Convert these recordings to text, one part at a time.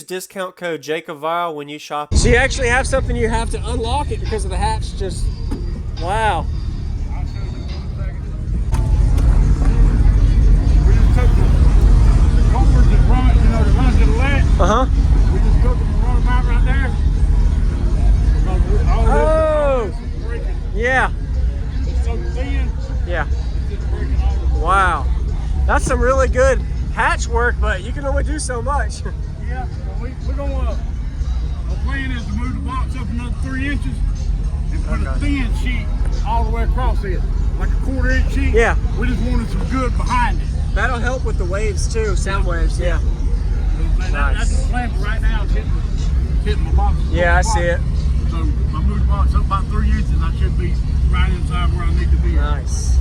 discount code JacobViral when you shop. So you actually have something, you have to unlock it because of the hatch. Just wow. I'll show you in 1 second. We just took the covers that run, you know, that run to the latch. We just took them and run them out right there. All this is breaking. Yeah. It's so thin. Yeah. It's just breaking all of it. Wow. That's some really good hatch work, but you can only do so much. Yeah, well, we're going to, our plan is to move the box up another 3 inches and put a thin sheet all the way across it, like a 1/4 inch sheet. Yeah. We just wanted some good behind it. That'll help with the waves too, sound waves, yeah. That's the plan, but right now it's hitting my box. Yeah, I see it. So I moved the box up about 3 inches, I should be right inside where I need to be. Nice.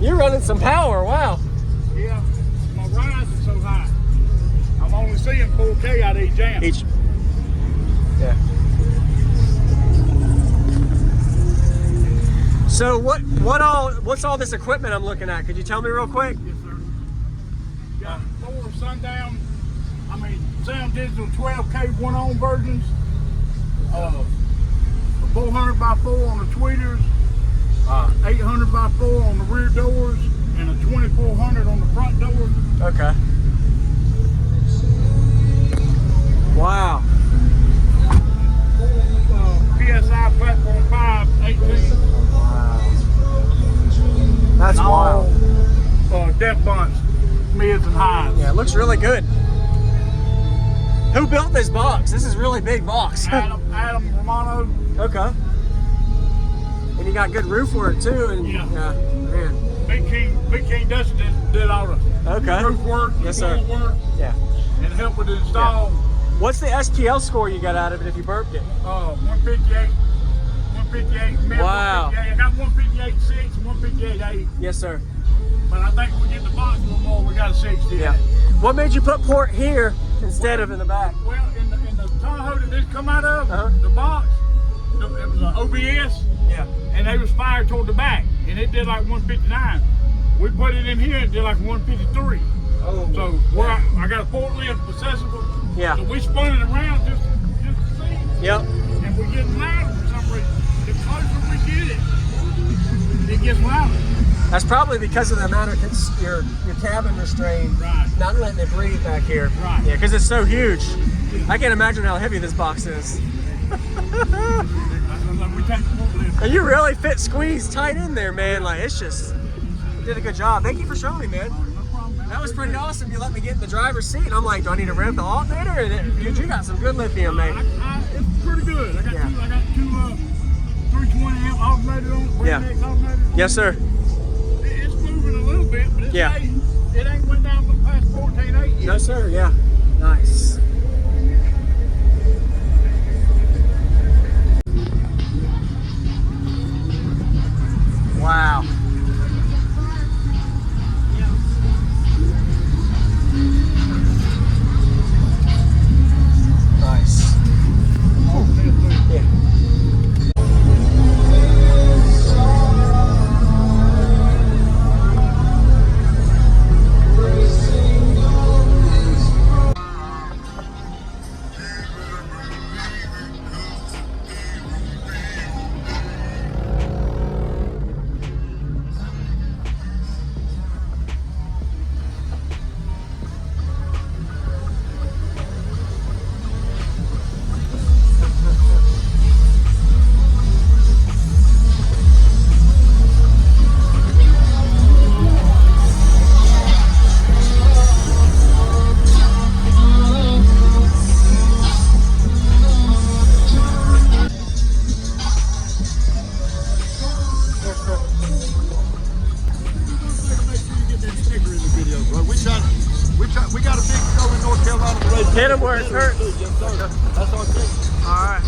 You're running some power, wow. Yeah, my rise is so high. I'm only seeing 4K out of each amp. Yeah. So what's all this equipment I'm looking at? Could you tell me real quick? Yes, sir. Got 4 Sundown, Sound Digital 12K 1-on versions. A 400 by 4 on the tweeters, 800 by 4 on the rear doors, and a 2400 on the front doors. Okay. Wow. PSI Platform 5, 18. Wow. That's wild. Depth bunch, mids and highs. Yeah, it looks really good. Who built this box? This is a really big box. Adam Romano. Okay. And you got good roof work too. And Yeah. Man. Big King Dustin did all the roof work, Yes, sir. work, Yeah. and helped with the install. What's the SPL score you got out of it if you burped it? 158. 158. Wow. 158. I got 158.6 and 158.8. Yes, sir. But I think we get the box a little more. We got a 60. Yeah. What made you put port here instead of in the back? Well, in the Tahoe that this come out of, the box, it was an OBS. Yeah. And they was fired toward the back, and it did like 159. We put it in here, it did like 153. Oh. So where I got a forklift accessible. Yeah. So we spun it around just to see. Yep. And we're getting louder for some reason. The closer we get it gets louder. That's probably because of the amount of your cabin restraint, not letting it breathe back here. Right. Yeah, because it's so huge. I can't imagine how heavy this box is. And you really fit squeezed tight in there, man. Like, it's just, you did a good job. Thank you for showing me, man. That was pretty awesome. You let me get in the driver's seat, and I'm like, do I need to rev the alternator? And dude, you got some good lithium, man. It's pretty good. I got two 320 amp alternators on it. Yeah. Yes, sir. It's moving a little bit, but it ain't went down past 14.8 yet. No, sir. Yeah. Nice. Wow. Nice. Yeah. We got a big show in North Carolina. Hit him where it hurts. Yes, sir. That's our thing. All right.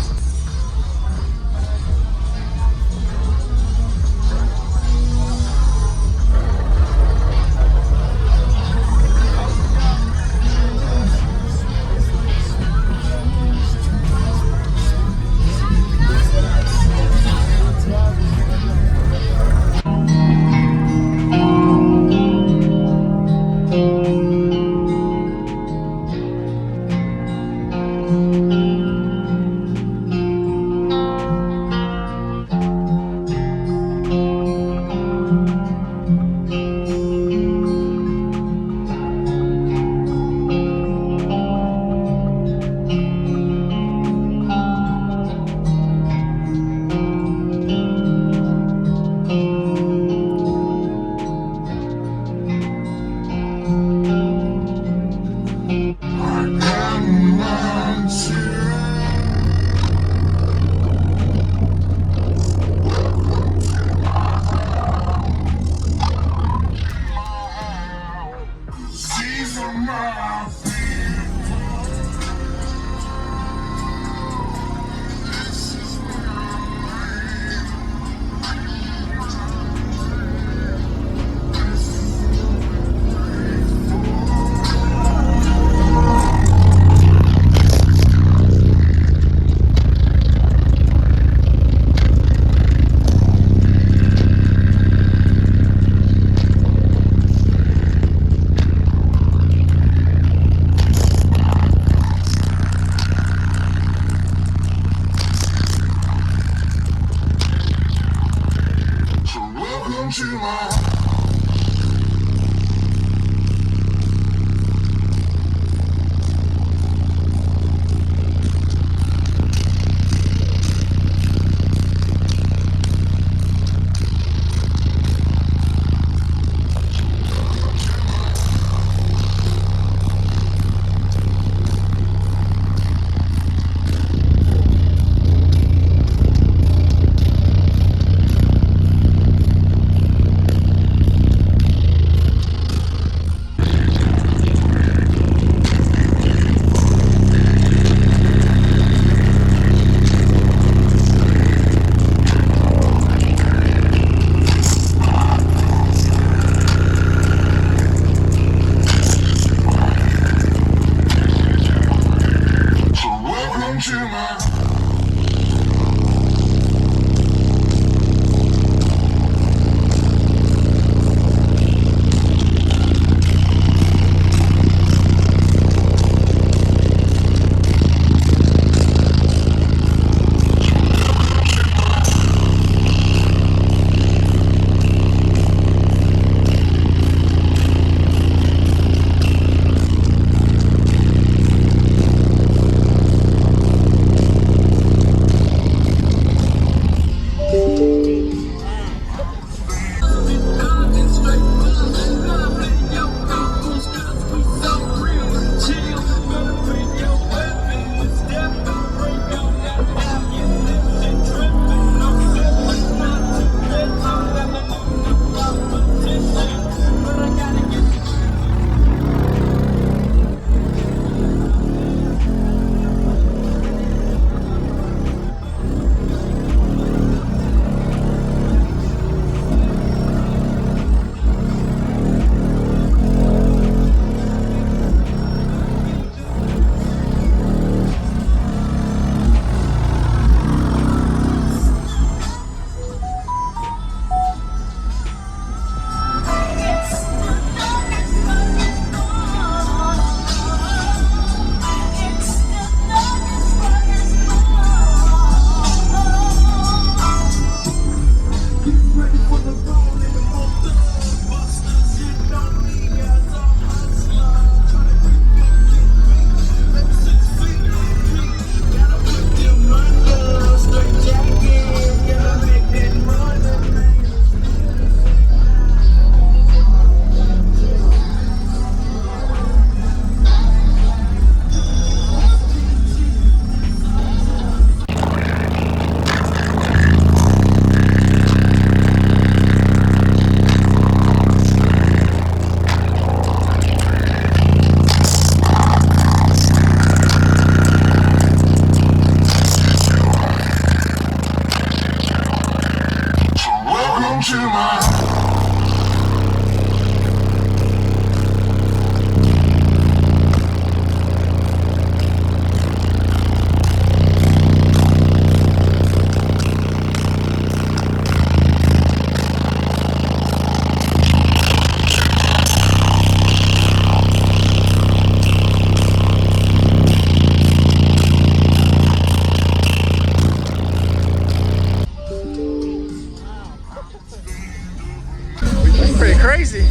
pretty crazy.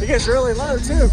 It gets really low too.